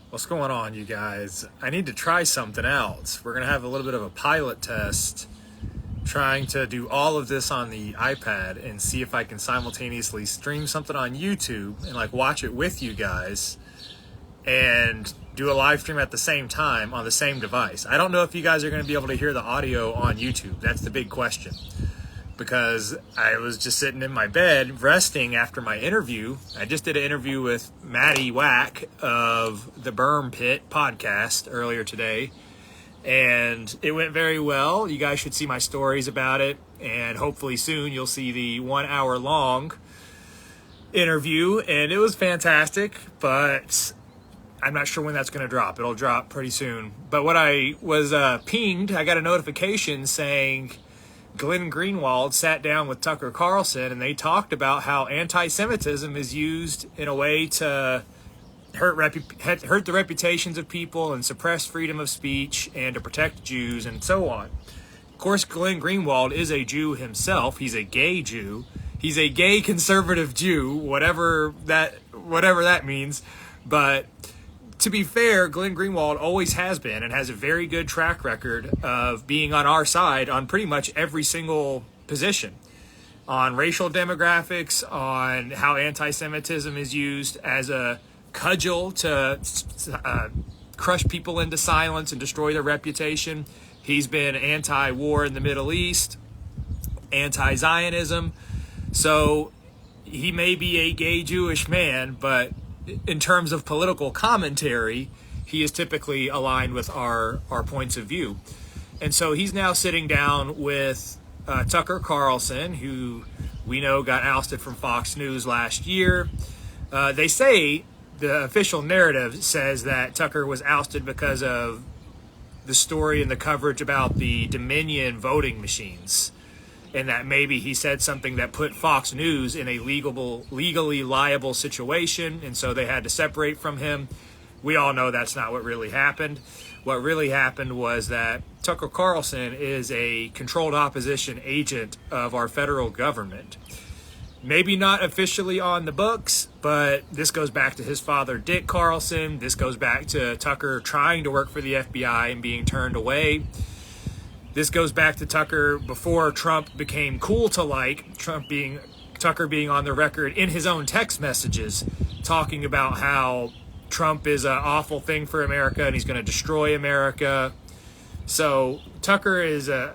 What's going on, you guys? I need to try something else. We're going to have a little bit of a pilot test trying to do all of this on the iPad and see if I can simultaneously stream something on YouTube and watch it with you guys and do a live stream at the same time on the same device. I don't know if you guys are going to be able to hear the audio on YouTube. That's the big question. Because I was just sitting in my bed resting after my interview. I just did an interview with Maddie Wack of the Berm Pit podcast earlier today, and it went very well. You guys should see my stories about it, and hopefully soon you'll see the 1 hour long interview, and it was fantastic, but I'm not sure when that's going to drop. It'll drop pretty soon. But what I was pinged, I got a notification saying Glenn Greenwald sat down with Tucker Carlson and they talked about how anti-Semitism is used in a way to hurt the reputations of people and suppress freedom of speech and to protect Jews and so on. Of course, Glenn Greenwald is a Jew himself. He's a gay Jew. He's a gay conservative Jew, whatever that means. But to be fair, Glenn Greenwald always has been and has a very good track record of being on our side on pretty much every single position. On racial demographics, on how anti-Semitism is used as a cudgel to crush people into silence and destroy their reputation. He's been anti-war in the Middle East, anti-Zionism. So he may be a gay Jewish man, but in terms of political commentary, he is typically aligned with our points of view. And so he's now sitting down with Tucker Carlson, who we know got ousted from Fox News last year. They say, the official narrative says that Tucker was ousted because of the story and the coverage about the Dominion voting machines, and that maybe he said something that put Fox News in a legally liable situation, and so they had to separate from him. We all know that's not what really happened. What really happened was that Tucker Carlson is a controlled opposition agent of our federal government. Maybe not officially on the books, but this goes back to his father, Dick Carlson. This goes back to Tucker trying to work for the FBI and being turned away. This goes back to Tucker before Trump became cool to like, Tucker being on the record in his own text messages, talking about how Trump is an awful thing for America and he's going to destroy America. So Tucker is a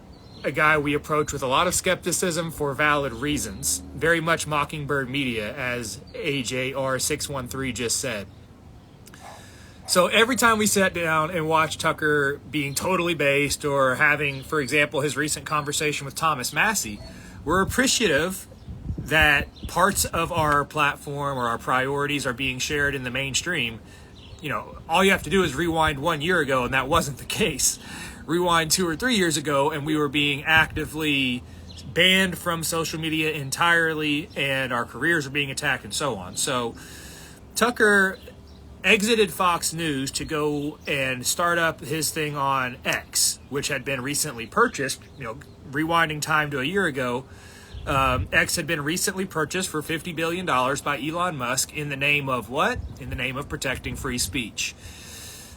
guy we approach with a lot of skepticism for valid reasons. Very much Mockingbird media, as AJR613 just said. So every time we sat down and watched Tucker being totally based or having, for example, his recent conversation with Thomas Massey, we're appreciative that parts of our platform or our priorities are being shared in the mainstream. You know, all you have to do is rewind 1 year ago and that wasn't the case. Rewind 2 or 3 years ago and we were being actively banned from social media entirely and our careers were being attacked and so on. So Tucker exited Fox News to go and start up his thing on X, which had been recently purchased. You know, rewinding time to a year ago, X had been recently purchased for $50 billion by Elon Musk in the name of what? In the name of protecting free speech.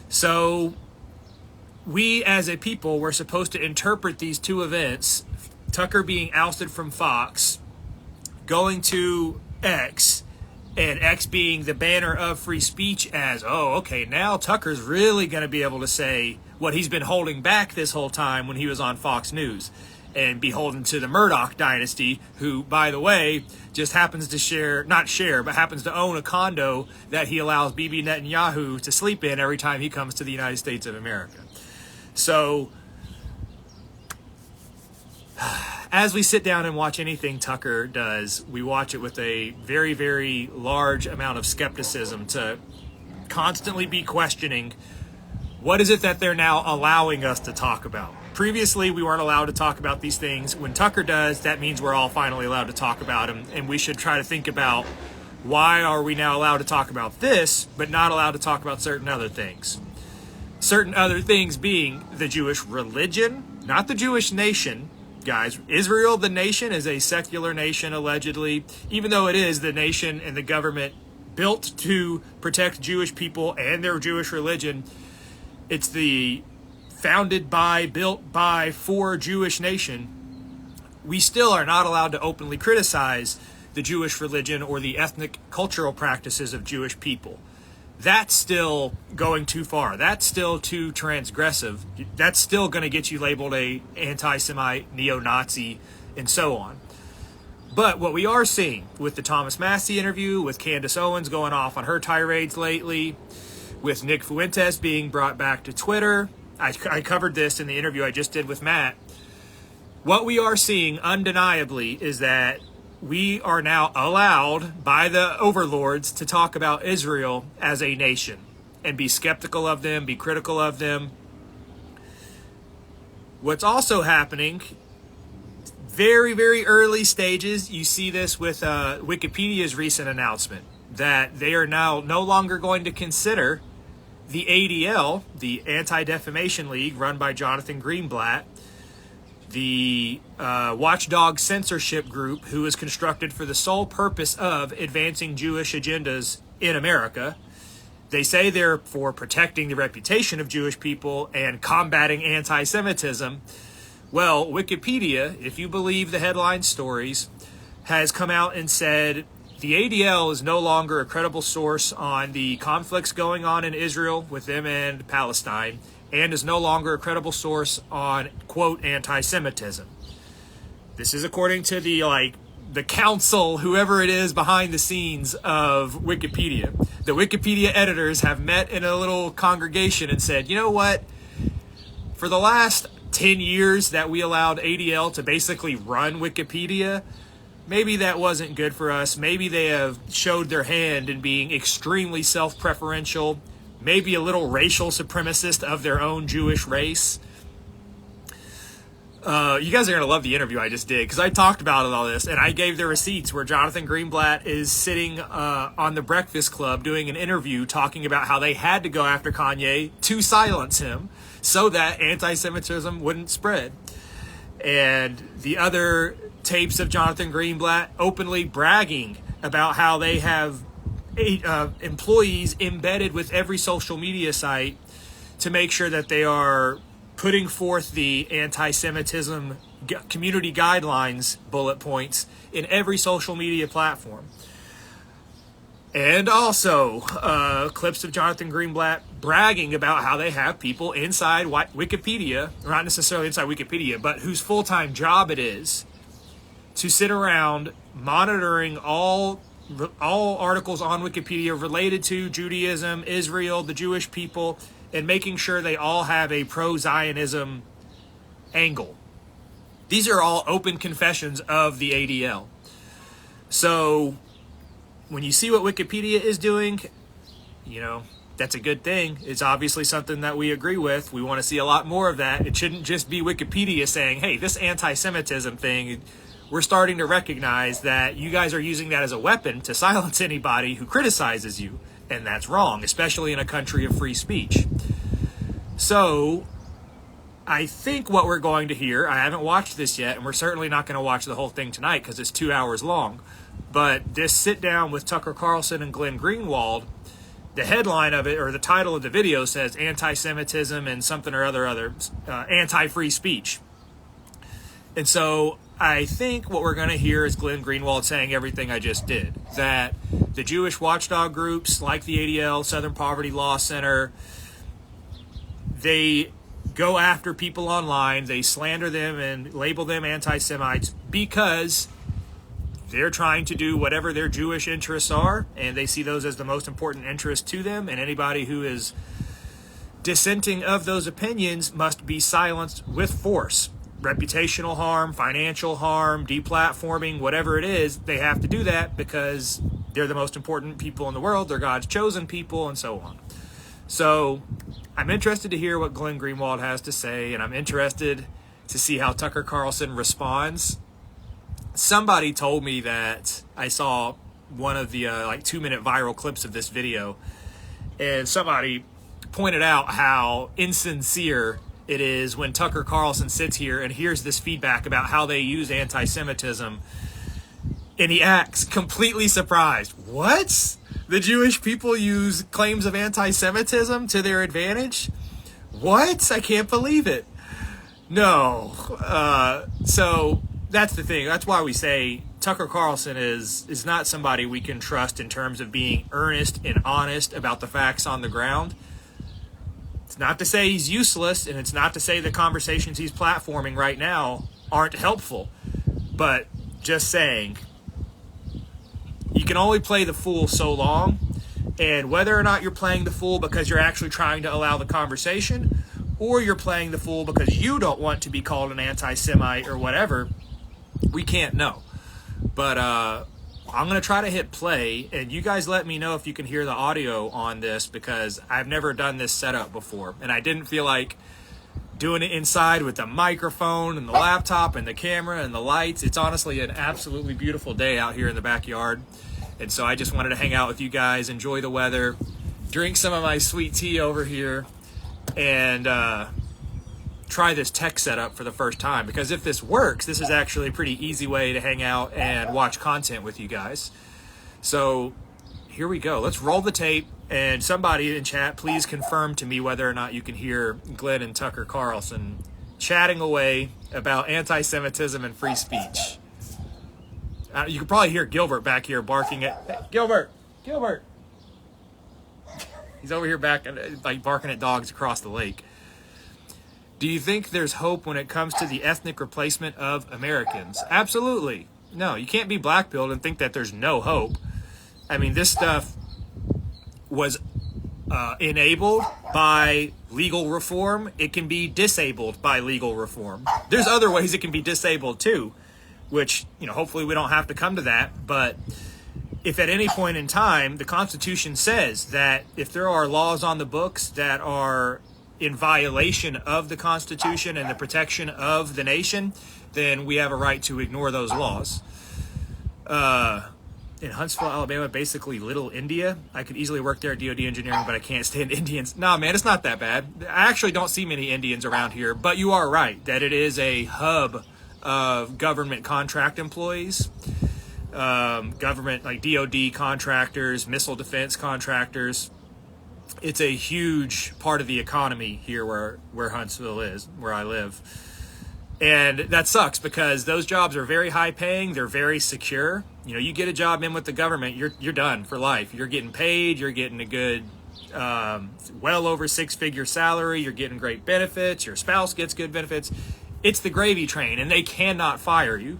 So we as a people were supposed to interpret these two events, Tucker being ousted from Fox, going to X, and X being the banner of free speech, as, oh, okay, now Tucker's really going to be able to say what he's been holding back this whole time when he was on Fox News and beholden to the Murdoch dynasty, who, by the way, just happens to happens to own a condo that he allows Bibi Netanyahu to sleep in every time he comes to the United States of America. So as we sit down and watch anything Tucker does, we watch it with a very, very large amount of skepticism to constantly be questioning, what is it that they're now allowing us to talk about? Previously, we weren't allowed to talk about these things. When Tucker does, that means we're all finally allowed to talk about them, and we should try to think about, why are we now allowed to talk about this, but not allowed to talk about certain other things? Certain other things being the Jewish religion, not the Jewish nation. Guys, Israel, the nation, is a secular nation, allegedly, even though it is the nation and the government built to protect Jewish people and their Jewish religion. It's the founded by, built by, for Jewish nation. We still are not allowed to openly criticize the Jewish religion or the ethnic cultural practices of Jewish people. That's still going too far. That's still too transgressive. That's still going to get you labeled a anti-Semite, neo-Nazi, and so on. But what we are seeing with the Thomas Massey interview, with Candace Owens going off on her tirades lately, with Nick Fuentes being brought back to Twitter, I covered this in the interview I just did with Matt. What we are seeing undeniably is that we are now allowed by the overlords to talk about Israel as a nation and be skeptical of them, be critical of them. What's also happening, very, very early stages, you see this with Wikipedia's recent announcement that they are now no longer going to consider the ADL, the Anti-Defamation League run by Jonathan Greenblatt, the watchdog censorship group who is constructed for the sole purpose of advancing Jewish agendas in America. They say they're for protecting the reputation of Jewish people and combating anti-Semitism. Well, Wikipedia, if you believe the headline stories, has come out and said the ADL is no longer a credible source on the conflicts going on in Israel with them and Palestine, and is no longer a credible source on, quote, anti-Semitism. This is according to the council, whoever it is behind the scenes of Wikipedia. The Wikipedia editors have met in a little congregation and said, you know what? For the last 10 years that we allowed ADL to basically run Wikipedia, maybe that wasn't good for us. Maybe they have showed their hand in being extremely self-preferential, maybe a little racial supremacist of their own Jewish race. You guys are going to love the interview I just did, because I talked about all this, and I gave the receipts where Jonathan Greenblatt is sitting on the Breakfast Club doing an interview talking about how they had to go after Kanye to silence him so that anti-Semitism wouldn't spread. And the other tapes of Jonathan Greenblatt openly bragging about how they have employees embedded with every social media site to make sure that they are putting forth the anti-Semitism community guidelines bullet points in every social media platform. And also clips of Jonathan Greenblatt bragging about how they have people inside Wikipedia, or not necessarily inside Wikipedia, but whose full-time job it is to sit around monitoring all articles on Wikipedia related to Judaism, Israel, the Jewish people, and making sure they all have a pro-Zionism angle. These are all open confessions of the ADL. So when you see what Wikipedia is doing, you know, that's a good thing. It's obviously something that we agree with. We want to see a lot more of that. It shouldn't just be Wikipedia saying, hey, this anti-Semitism thing, we're starting to recognize that you guys are using that as a weapon to silence anybody who criticizes you. And that's wrong, especially in a country of free speech. So I think what we're going to hear, I haven't watched this yet, and we're certainly not going to watch the whole thing tonight because it's 2 hours long. But this sit down with Tucker Carlson and Glenn Greenwald, the headline of it, or the title of the video says anti-Semitism and something or other anti-free speech. And so I think what we're going to hear is Glenn Greenwald saying everything I just did. That the Jewish watchdog groups like the ADL, Southern Poverty Law Center, they go after people online, they slander them and label them anti-Semites because they're trying to do whatever their Jewish interests are, and they see those as the most important interests to them, and anybody who is dissenting of those opinions must be silenced with force. Reputational harm, financial harm, deplatforming, whatever it is, they have to do that because they're the most important people in the world, they're God's chosen people, and so on. So I'm interested to hear what Glenn Greenwald has to say, and I'm interested to see how Tucker Carlson responds. Somebody told me that I saw one of the 2-minute viral clips of this video, and somebody pointed out how insincere it is when Tucker Carlson sits here and hears this feedback about how they use anti-Semitism, and he acts completely surprised. What? The Jewish people use claims of anti-Semitism to their advantage? What? I can't believe it. No. So that's the thing. That's why we say Tucker Carlson is not somebody we can trust in terms of being earnest and honest about the facts on the ground. It's not to say he's useless, and it's not to say the conversations he's platforming right now aren't helpful. But just saying, you can only play the fool so long, and whether or not you're playing the fool because you're actually trying to allow the conversation, or you're playing the fool because you don't want to be called an anti-Semite or whatever, we can't know. But I'm going to try to hit play, and you guys let me know if you can hear the audio on this, because I've never done this setup before, and I didn't feel like doing it inside with the microphone and the laptop and the camera and the lights. It's honestly an absolutely beautiful day out here in the backyard, and so I just wanted to hang out with you guys, enjoy the weather, drink some of my sweet tea over here, and try this tech setup for the first time, because if this works, this is actually a pretty easy way to hang out and watch content with you guys. So here we go. Let's roll the tape, and somebody in chat, please confirm to me whether or not you can hear Glenn and Tucker Carlson chatting away about anti-Semitism and free speech. You can probably hear Gilbert back here barking at... Hey, Gilbert! He's over here back, like, barking at dogs across the lake. Do you think there's hope when it comes to the ethnic replacement of Americans? Absolutely. No, you can't be black-pilled and think that there's no hope. I mean, this stuff was enabled by legal reform. It can be disabled by legal reform. There's other ways it can be disabled too, which, you know, hopefully we don't have to come to that. But if at any point in time the Constitution says that if there are laws on the books that are in violation of the Constitution and the protection of the nation, then we have a right to ignore those laws. In Huntsville, Alabama, basically Little India. I could easily work there at DoD engineering, but I can't stand Indians. Nah, man, it's not that bad. I actually don't see many Indians around here, but you are right that it is a hub of government contract employees, government like DoD contractors, missile defense contractors. It's a huge part of the economy here where Huntsville is, where I live. And that sucks because those jobs are very high paying. They're very secure. You know, you get a job in with the government, you're done for life. You're getting paid. You're getting a good, well over 6-figure salary. You're getting great benefits. Your spouse gets good benefits. It's the gravy train, and they cannot fire you.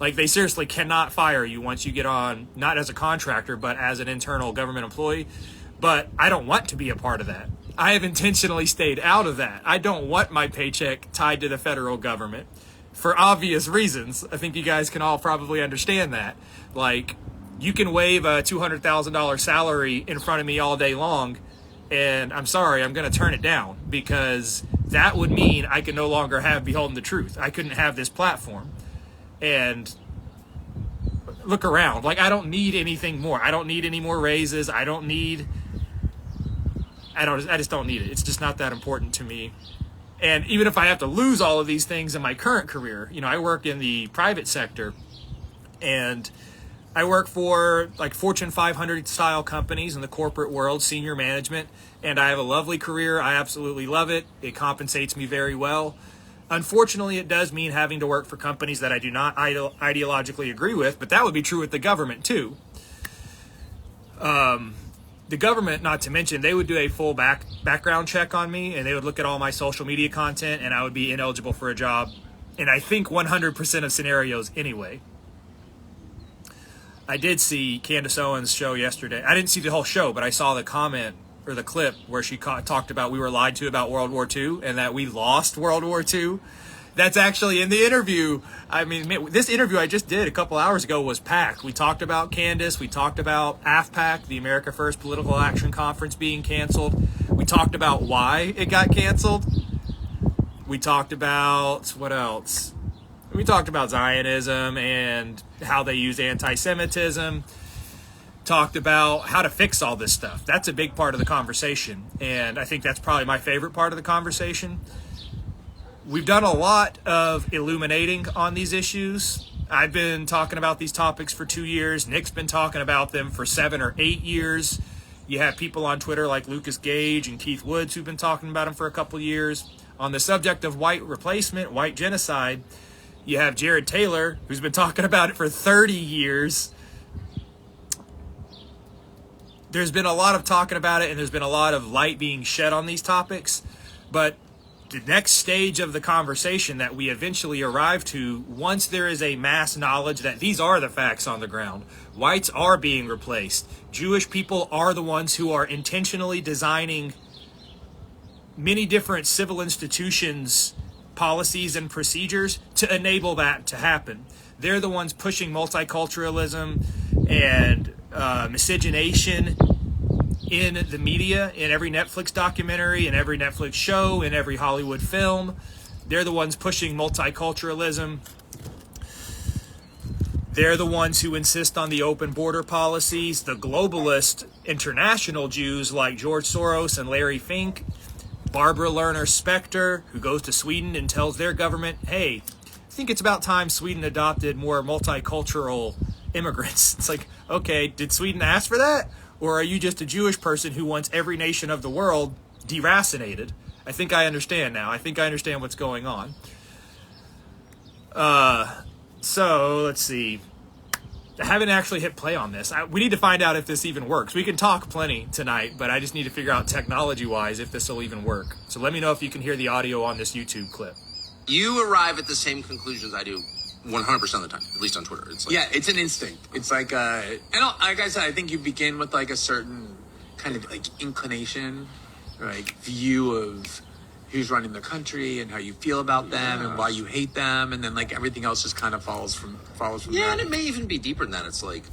Like, they seriously cannot fire you once you get on, not as a contractor, but as an internal government employee. But I don't want to be a part of that. I have intentionally stayed out of that. I don't want my paycheck tied to the federal government for obvious reasons. I think you guys can all probably understand that. Like, you can wave a $200,000 salary in front of me all day long, and I'm sorry, I'm going to turn it down, because that would mean I can no longer have Beholden the Truth. I couldn't have this platform. And look around. Like, I don't need anything more. I don't need any more raises. I just don't need it. It's just not that important to me. And even if I have to lose all of these things in my current career, you know, I work in the private sector, and I work for like Fortune 500 style companies in the corporate world, senior management, and I have a lovely career. I absolutely love it. It compensates me very well. Unfortunately, it does mean having to work for companies that I do not ideologically agree with, but that would be true with the government too. The government, not to mention, they would do a full background check on me, and they would look at all my social media content, and I would be ineligible for a job in, I think, 100% of scenarios anyway. I did see Candace Owens' show yesterday. I didn't see the whole show, but I saw the comment or the clip where she talked about we were lied to about World War II and that we lost World War II. That's actually in the interview. I mean, this interview I just did a couple hours ago was packed. We talked about Candace. We talked about AFPAC, the America First Political Action Conference, being canceled. We talked about why it got canceled. We talked about, what else? We talked about Zionism and how they use anti-Semitism. Talked about how to fix all this stuff. That's a big part of the conversation. And I think that's probably my favorite part of the conversation. We've done a lot of illuminating on these issues. I've been talking about these topics for 2 years. Nick's been talking about them for 7 or 8 years. You have people on Twitter like Lucas Gage and Keith Woods who've been talking about them for a couple years. On the subject of white replacement, white genocide, you have Jared Taylor, who's been talking about it for 30 years. There's been a lot of talking about it, and there's been a lot of light being shed on these topics. But the next stage of the conversation that we eventually arrive to, once there is a mass knowledge that these are the facts on the ground, whites are being replaced, Jewish people are the ones who are intentionally designing many different civil institutions, policies, and procedures to enable that to happen. They're the ones pushing multiculturalism and miscegenation in the media, in every Netflix documentary, in every Netflix show, in every Hollywood film. They're the ones pushing multiculturalism. They're the ones who insist on the open border policies. The globalist international Jews like George Soros and Larry Fink, Barbara Lerner Specter, who goes to Sweden and tells their government, hey, I think it's about time Sweden adopted more multicultural immigrants. It's like, okay, did Sweden ask for that? Or are you just a Jewish person who wants every nation of the world deracinated? I think I understand now. I think I understand what's going on. So let's see. I haven't actually hit play on this. We need to find out if this even works. We can talk plenty tonight, but I just need to figure out technology-wise if this will even work. So let me know if you can hear the audio on this YouTube clip. You arrive at the same conclusions I do 100% of the time, at least on Twitter. It's like, yeah, it's an instinct. It's like, and like I said, I think you begin with like a certain kind of like inclination, like view of who's running the country and how you feel about them and why you hate them, and then like everything else just kind of follows from yeah, there. and it may even be deeper than that. It's like,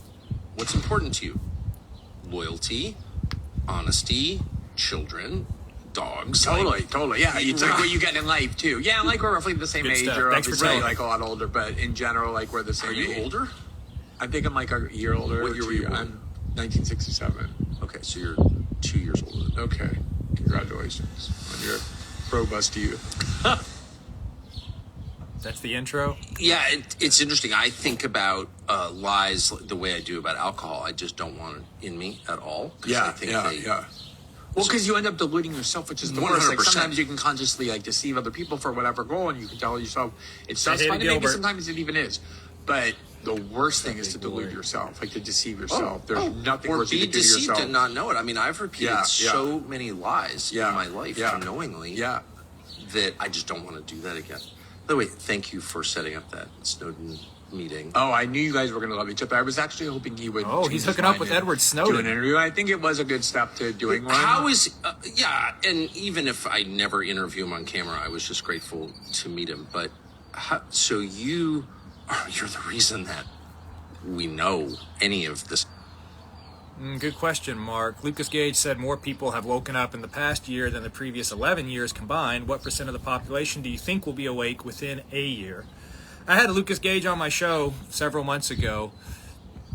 what's important to you? Loyalty, honesty, children, dogs. Totally. Yeah, it's like what you get in life too. Yeah, like we're roughly the same Good age, stuff. or Thanks for obviously telling like a lot older, but in general, like we're the same Are you age. older? I think I'm like a year older. What year were you born? I'm 1967. Okay, so you're 2 years older. Okay, congratulations on your robust youth. That's the intro. Yeah, it's interesting. I think about lies the way I do about alcohol. I just don't want it in me at all. 'Cause I think Yeah. Well, because you end up deluding yourself, which is the worst. Like 100%. sometimes you can consciously like deceive other people for whatever goal, and you can tell yourself it's just Hey, fine. And maybe Gilbert. sometimes it even is, but the worst thing is to delude yourself, like to deceive yourself. There's nothing or worse you be can do to deceived yourself. and not know it. I mean, I've repeated Yeah. so many lies in my life unknowingly Yeah. that I just don't want to do that again. By the way, thank you for setting up that Snowden meeting. Oh, I knew you guys were going to love each other. I was actually hoping he would. Oh, change he's his hooking up mind with and Edward do Snowden. an interview. I think it was a good step to doing one. How is, and even if I never interview him on camera, I was just grateful to meet him. But so you're the reason that we know any of this. Good question, Mark. Lucas Gage said more people have woken up in the past year than the previous 11 years combined. What percent of the population do you think will be awake within a year? I had Lucas Gage on my show several months ago.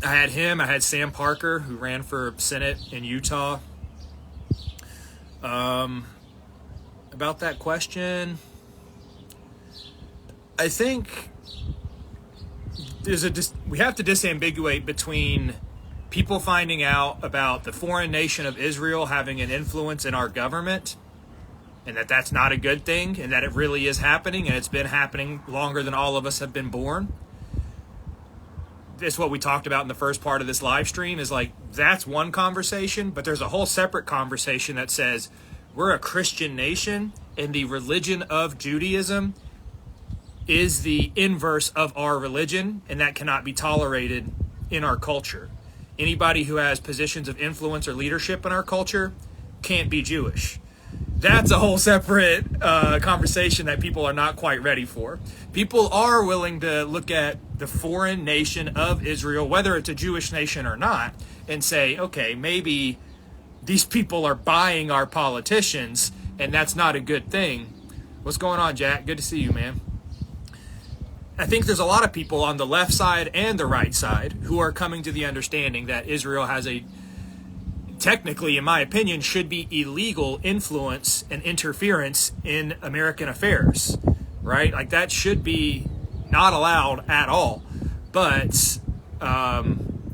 I had him. I had Sam Parker, who ran for Senate in Utah. About that question, I think we have to disambiguate between people finding out about the foreign nation of Israel having an influence in our government, and that's not a good thing, and that it really is happening, and it's been happening longer than all of us have been born. It's what we talked about in the first part of this live stream, is like, that's one conversation, but there's a whole separate conversation that says we're a Christian nation, and the religion of Judaism is the inverse of our religion, and that cannot be tolerated in our culture. Anybody who has positions of influence or leadership in our culture can't be Jewish. That's a whole separate conversation that people are not quite ready for. People are willing to look at the foreign nation of Israel, whether it's a Jewish nation or not, and say, okay, maybe these people are buying our politicians, and that's not a good thing. What's going on, Jack? Good to see you, man. I think there's a lot of people on the left side and the right side who are coming to the understanding that Israel has a, technically, in my opinion, should be illegal influence and interference in American affairs, right? Like that should be not allowed at all. But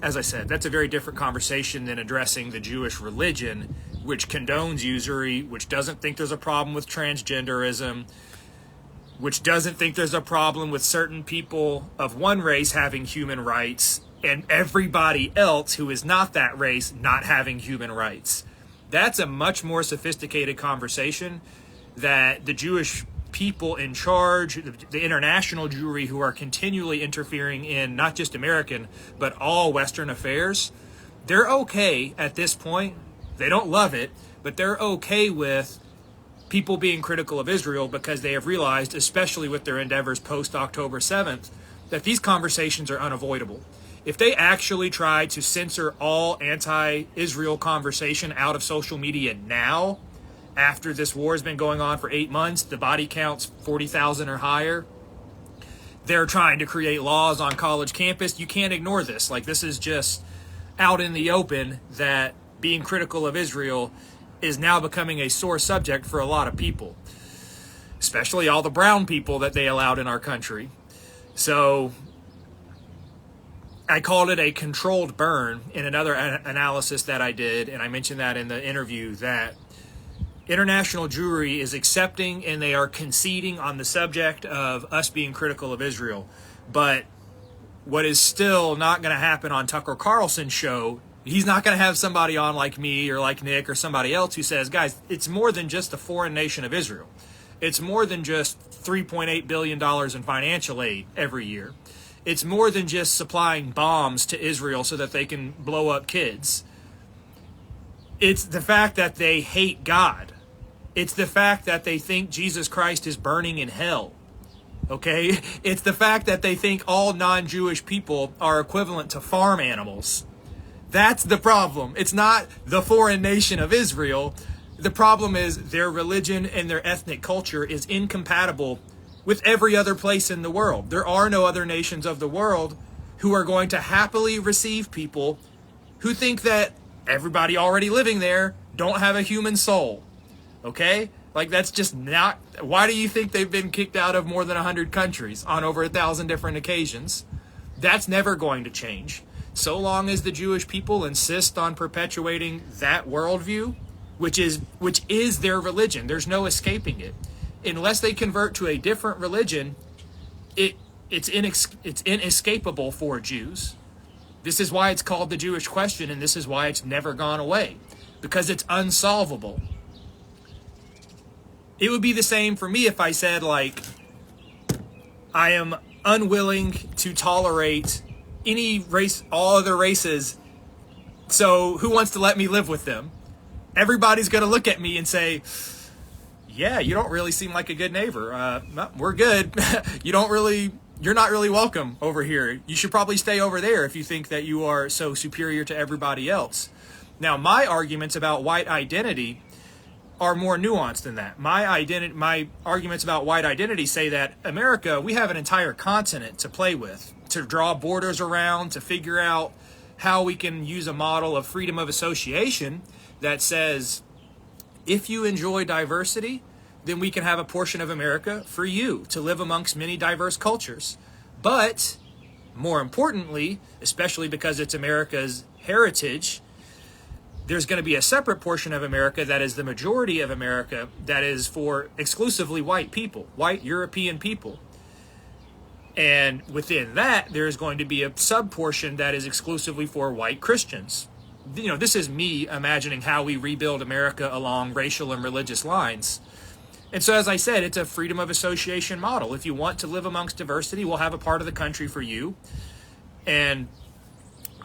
as I said, that's a very different conversation than addressing the Jewish religion, which condones usury, which doesn't think there's a problem with transgenderism, which doesn't think there's a problem with certain people of one race having human rights and everybody else who is not that race not having human rights. That's a much more sophisticated conversation that the Jewish people in charge, the international Jewry who are continually interfering in not just American, but all Western affairs, they're okay at this point. They don't love it, but they're okay with people being critical of Israel because they have realized, especially with their endeavors post-October 7th, that these conversations are unavoidable. If they actually try to censor all anti-Israel conversation out of social media now, after this war has been going on for 8 months, the body count's 40,000 or higher, they're trying to create laws on college campus. You can't ignore this. Like, this is just out in the open that being critical of Israel is now becoming a sore subject for a lot of people, especially all the brown people that they allowed in our country. So I called it a controlled burn in another analysis that I did, and I mentioned that in the interview, that international Jewry is accepting and they are conceding on the subject of us being critical of Israel. But what is still not going to happen on Tucker Carlson's show, he's not going to have somebody on like me or like Nick or somebody else who says, guys, it's more than just the foreign nation of Israel. It's more than just $3.8 billion in financial aid every year. It's more than just supplying bombs to Israel so that they can blow up kids. It's the fact that they hate God. It's the fact that they think Jesus Christ is burning in hell. Okay? It's the fact that they think all non-Jewish people are equivalent to farm animals. That's the problem. It's not the foreign nation of Israel. The problem is their religion and their ethnic culture is incompatible with every other place in the world. There are no other nations of the world who are going to happily receive people who think that everybody already living there don't have a human soul. Okay? Like, that's just not... Why do you think they've been kicked out of more than 100 countries on over 1,000 different occasions? That's never going to change. So long as the Jewish people insist on perpetuating that worldview, which is their religion, there's no escaping it. Unless they convert to a different religion, it's inescapable for Jews. This is why it's called the Jewish question, and this is why it's never gone away, because it's unsolvable. It would be the same for me if I said, like, I am unwilling to tolerate any race, all other races, so who wants to let me live with them? Everybody's going to look at me and say, yeah, you don't really seem like a good neighbor. No, we're good. You're not really welcome over here. You should probably stay over there if you think that you are so superior to everybody else. Now, my arguments about white identity are more nuanced than that. My arguments about white identity say that America, we have an entire continent to play with, to draw borders around, to figure out how we can use a model of freedom of association that says, if you enjoy diversity, then we can have a portion of America for you to live amongst many diverse cultures. But more importantly, especially because it's America's heritage, there's going to be a separate portion of America that is the majority of America that is for exclusively white people, white European people. And within that, there's going to be a sub-portion that is exclusively for white Christians. You know, this is me imagining how we rebuild America along racial and religious lines. And so, as I said, it's a freedom of association model. If you want to live amongst diversity, we'll have a part of the country for you. And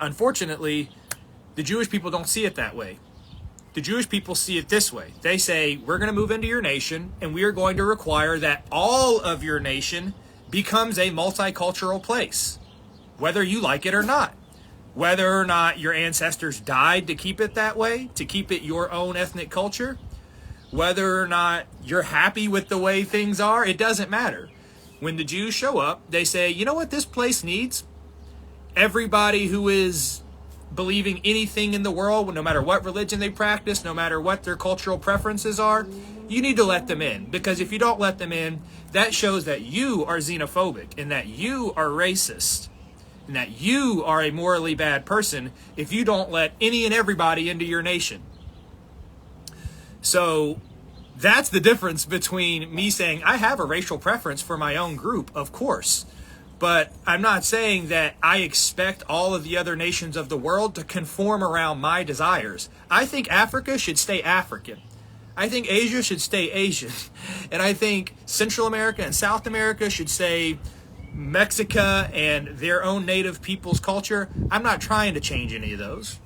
unfortunately, the Jewish people don't see it that way. The Jewish people see it this way. They say, we're going to move into your nation, and we are going to require that all of your nation becomes a multicultural place, whether you like it or not. Whether or not your ancestors died to keep it that way, to keep it your own ethnic culture, whether or not you're happy with the way things are, it doesn't matter. When the Jews show up, they say, you know what this place needs? Everybody who is believing anything in the world, no matter what religion they practice, no matter what their cultural preferences are, you need to let them in. Because if you don't let them in, that shows that you are xenophobic and that you are racist. and that you are a morally bad person if you don't let any and everybody into your nation. So that's the difference between me saying I have a racial preference for my own group, of course, but I'm not saying that I expect all of the other nations of the world to conform around my desires. I think Africa should stay African. I think Asia should stay Asian. And I think Central America and South America should stay Mexico and their own native people's culture. I'm not trying to change any of those.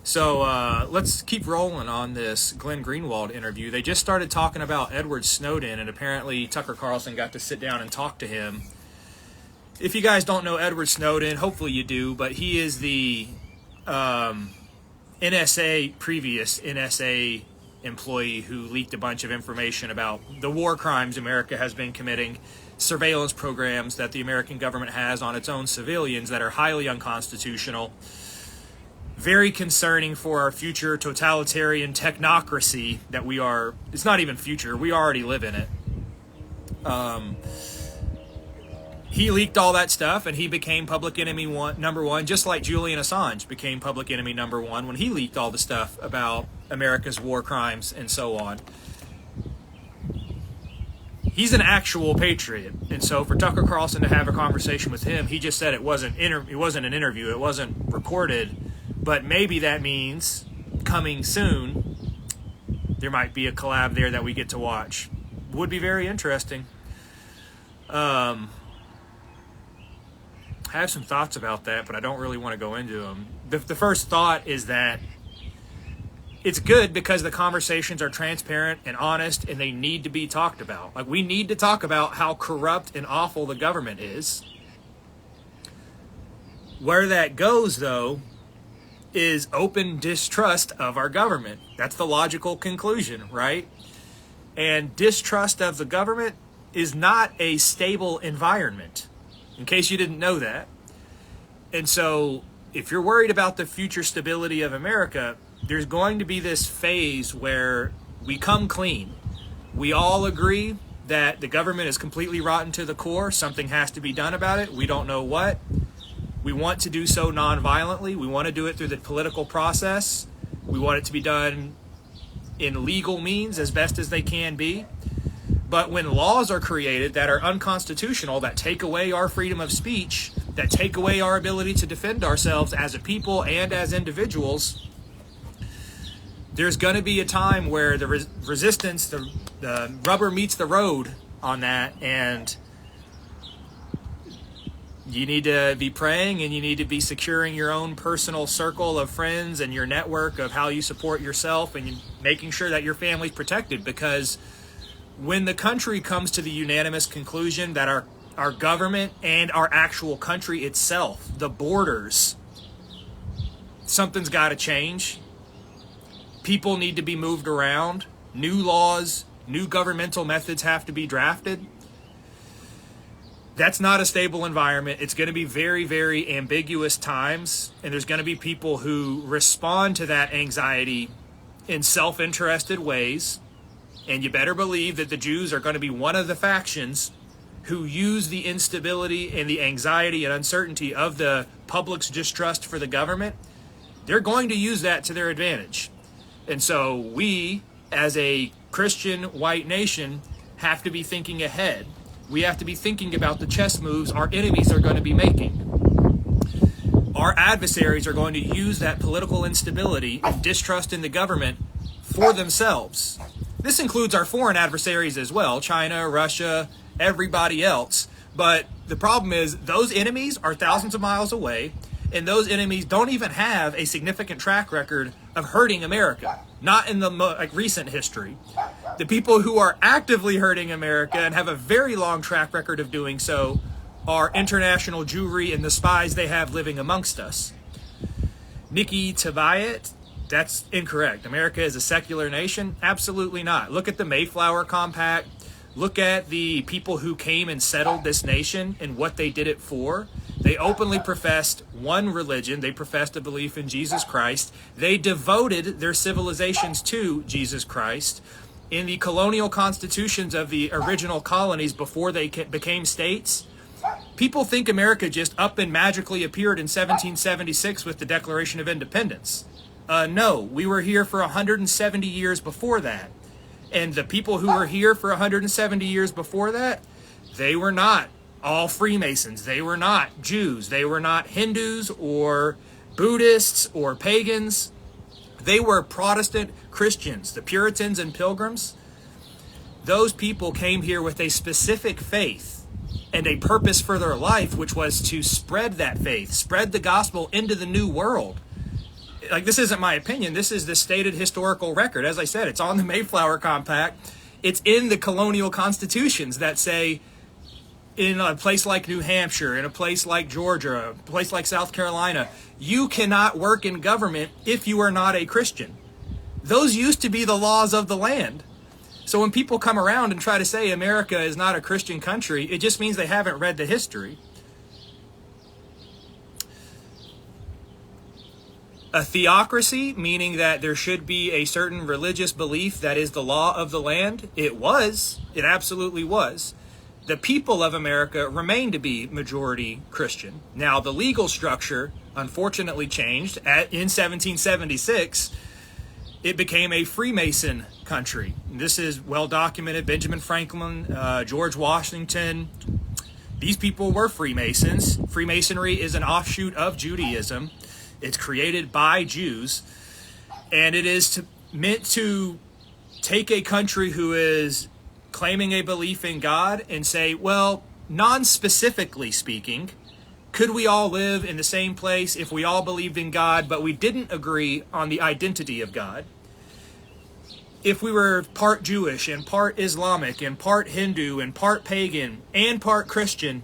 So let's keep rolling on this Glenn Greenwald interview. They just started talking about Edward Snowden, and apparently Tucker Carlson got to sit down and talk to him. If you guys don't know Edward Snowden, hopefully you do, but he is the previous NSA employee who leaked a bunch of information about the war crimes America has been committing, surveillance programs that the American government has on its own civilians that are highly unconstitutional, very concerning for our future totalitarian technocracy that we are. It's not even future, we already live in it. He leaked all that stuff, and he became public enemy number one, just like Julian Assange became public enemy number one when he leaked all the stuff about America's war crimes and so on. He's an actual patriot, and so for Tucker Carlson to have a conversation with him, he just said it wasn't an interview, it wasn't recorded, but maybe that means coming soon there might be a collab there that we get to watch. Would be very interesting. I have some thoughts about that, but I don't really want to go into them. The first thought is that it's good because the conversations are transparent and honest, and they need to be talked about. Like, we need to talk about how corrupt and awful the government is. Where that goes, though, is open distrust of our government. That's the logical conclusion, right? And distrust of the government is not a stable environment, in case you didn't know that. And so if you're worried about the future stability of America, there's going to be this phase where we come clean. We all agree that the government is completely rotten to the core. Something has to be done about it. We don't know what. We want to do so non-violently. We want to do it through the political process. We want it to be done in legal means as best as they can be. But when laws are created that are unconstitutional, that take away our freedom of speech, that take away our ability to defend ourselves as a people and as individuals, there's going to be a time where the resistance, the rubber meets the road on that, and you need to be praying, and you need to be securing your own personal circle of friends and your network of how you support yourself, and making sure that your family's protected, because when the country comes to the unanimous conclusion that our government and our actual country itself, the borders, something's got to change. People need to be moved around. New laws, new governmental methods have to be drafted. That's not a stable environment. It's going to be very, very ambiguous times, and there's going to be people who respond to that anxiety in self-interested ways. And you better believe that the Jews are going to be one of the factions who use the instability and the anxiety and uncertainty of the public's distrust for the government. They're going to use that to their advantage. And so we, as a Christian white nation, have to be thinking ahead. We have to be thinking about the chess moves our enemies are going to be making. Our adversaries are going to use that political instability and distrust in the government for themselves. This includes our foreign adversaries as well, China, Russia, everybody else. But the problem is those enemies are thousands of miles away, and those enemies don't even have a significant track record of hurting America, not in the recent history. The people who are actively hurting America and have a very long track record of doing so are international Jewry and the spies they have living amongst us. Nikki Tabayet, that's incorrect. America is a secular nation? Absolutely not. Look at the Mayflower Compact. Look at the people who came and settled this nation and what they did it for. They openly professed one religion. They professed a belief in Jesus Christ. They devoted their civilizations to Jesus Christ. In the colonial constitutions of the original colonies before they became states, People think America just up and magically appeared in 1776 with the Declaration of Independence. No, we were here for 170 years before that. And the people who were here for 170 years before that, they were not all Freemasons. They were not Jews. They were not Hindus or Buddhists or pagans. They were Protestant Christians, the Puritans and Pilgrims. Those people came here with a specific faith and a purpose for their life, which was to spread that faith, spread the gospel into the new world. Like, this isn't my opinion. This is the stated historical record. As I said, it's on the Mayflower Compact. It's in the colonial constitutions that say in a place like New Hampshire, in a place like Georgia, a place like South Carolina, you cannot work in government if you are not a Christian. Those used to be the laws of the land. So when people come around and try to say America is not a Christian country, it just means they haven't read the history. A theocracy, meaning that there should be a certain religious belief that is the law of the land, it was. It absolutely was. The people of America remain to be majority Christian. Now, the legal structure unfortunately changed. In 1776, it became a Freemason country. This is well documented. Benjamin Franklin, George Washington, these people were Freemasons. Freemasonry is an offshoot of Judaism. It's created by Jews, and it is meant to take a country who is claiming a belief in God and say, well, non-specifically speaking, could we all live in the same place if we all believed in God, but we didn't agree on the identity of God? If we were part Jewish and part Islamic and part Hindu and part pagan and part Christian,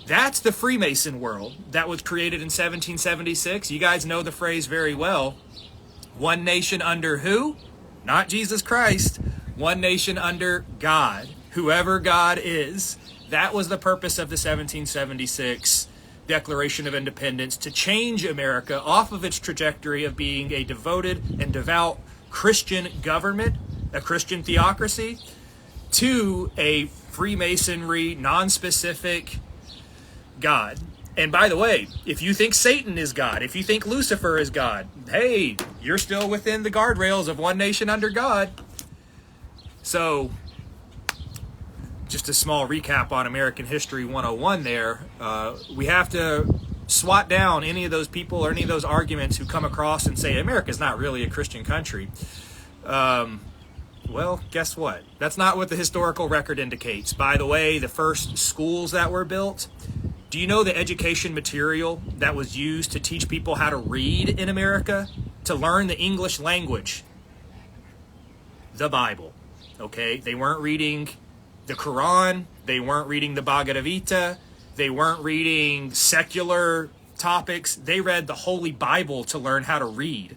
that's the Freemason world that was created in 1776. You guys know the phrase very well. One nation under who? Not Jesus Christ. One nation under God. Whoever God is. That was the purpose of the 1776 Declaration of Independence, to change America off of its trajectory of being a devoted and devout Christian government, a Christian theocracy, to a Freemasonry, non-specific God. And by the way, if you think Satan is God, if you think Lucifer is God, hey, you're still within the guardrails of one nation under God. So, just a small recap on American History 101 there. We have to swat down any of those people or any of those arguments who come across and say America's not really a Christian country. Well, guess what? That's not what the historical record indicates. By the way, the first schools that were built, do you know the education material that was used to teach people how to read in America? To learn the English language? The Bible. Okay? They weren't reading the Quran. They weren't reading the Bhagavad Gita. They weren't reading secular topics. They read the Holy Bible to learn how to read.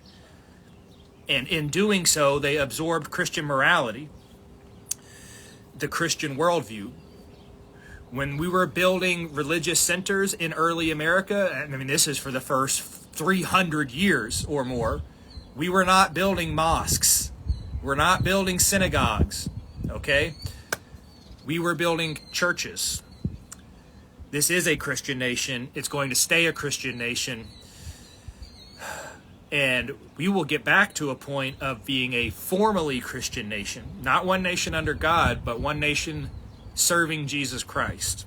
And in doing so, they absorbed Christian morality, the Christian worldview. When we were building religious centers in early America, I mean, this is for the first 300 years or more, we were not building mosques. We're not building synagogues, okay? We were building churches. This is a Christian nation. It's going to stay a Christian nation. And we will get back to a point of being a formally Christian nation. Not one nation under God, but one nation serving Jesus Christ.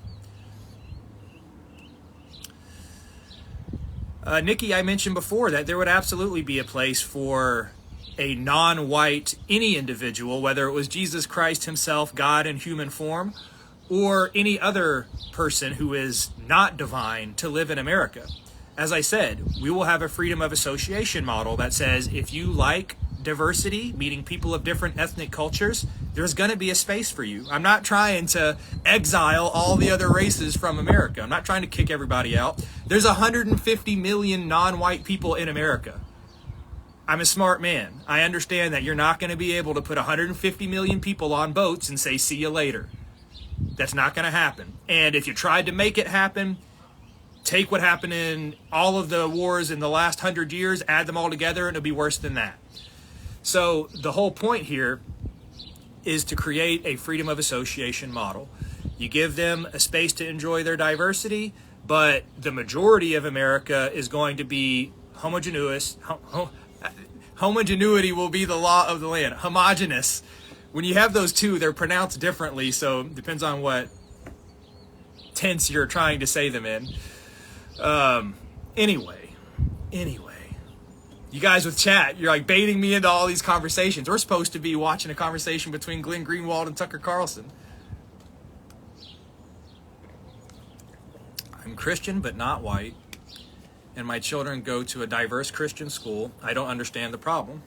Nikki, I mentioned before that there would absolutely be a place for a non-white, any individual, whether it was Jesus Christ himself, God in human form, or any other person who is not divine, to live in America. As I said, we will have a freedom of association model that says if you like diversity, meaning people of different ethnic cultures, there's going to be a space for you. I'm not trying to exile all the other races from America. I'm not trying to kick everybody out. There's 150 million non-white people in America. I'm a smart man. I understand that you're not going to be able to put 150 million people on boats and say, see you later. That's not going to happen. And if you tried to make it happen, take what happened in all of the wars in the last 100 years, add them all together, and it'll be worse than that. So the whole point here is to create a freedom of association model. You give them a space to enjoy their diversity, but the majority of America is going to be homogeneous. Homogeneity will be the law of the land. Homogeneous. When you have those two, they're pronounced differently, so it depends on what tense you're trying to say them in. Anyway, you guys with chat, you're like baiting me into all these conversations. We're supposed to be watching a conversation between Glenn Greenwald and Tucker Carlson. I'm Christian but not white, and my children go to a diverse Christian school. I don't understand the problem.